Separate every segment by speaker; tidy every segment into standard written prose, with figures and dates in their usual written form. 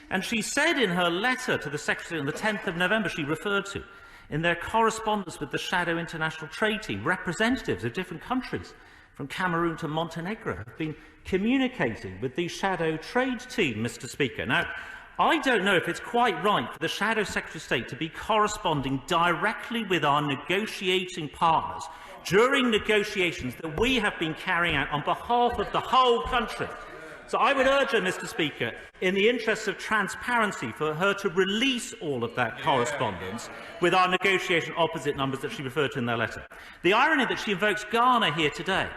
Speaker 1: And she said in her letter to the Secretary on the 10th of November she referred to, in their correspondence with the Shadow International Trade Team, representatives of different countries, from Cameroon to Montenegro, have been communicating with the Shadow Trade Team, Mr. Speaker. Now, I don't know if it's quite right for the Shadow Secretary of State to be corresponding directly with our negotiating partners during negotiations that we have been carrying out on behalf of the whole country. So I would urge her, Mr. Speaker, in the interests of transparency, for her to release all of that correspondence with our negotiation opposite numbers that she referred to in their letter. The irony that she invokes Ghana here today,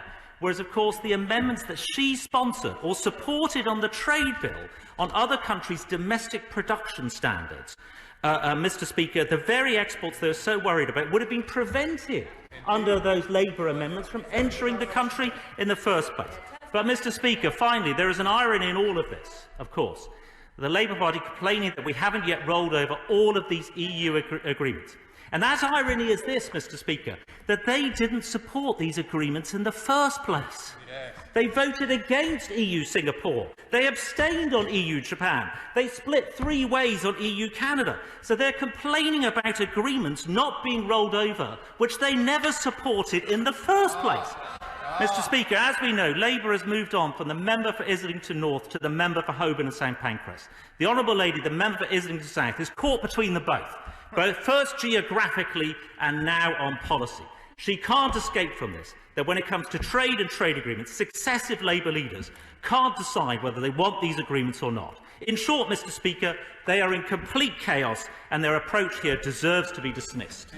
Speaker 1: whereas, of course, the amendments that she sponsored or supported on the trade bill on other countries' domestic production standards, Mr. Speaker, the very exports they're so worried about would have been prevented under those Labour amendments from entering the country in the first place. But, Mr. Speaker, finally, there is an irony in all of this, of course. The Labour Party complaining that we haven't yet rolled over all of these EU agreements. And that irony is this, Mr. Speaker, that they didn't support these agreements in the first place. They voted against EU-Singapore. They abstained on EU-Japan. They split 3 ways on EU-Canada. So they're complaining about agreements not being rolled over, which they never supported in the first place. Mr. Speaker, as we know, Labour has moved on from the member for Islington North to the member for Holborn and St Pancras. The Honourable Lady, the member for Islington South, is caught between the both first geographically and now on policy. She can't escape from this, that when it comes to trade and trade agreements, successive Labour leaders can't decide whether they want these agreements or not. In short, Mr. Speaker, they are in complete chaos, and their approach here deserves to be dismissed.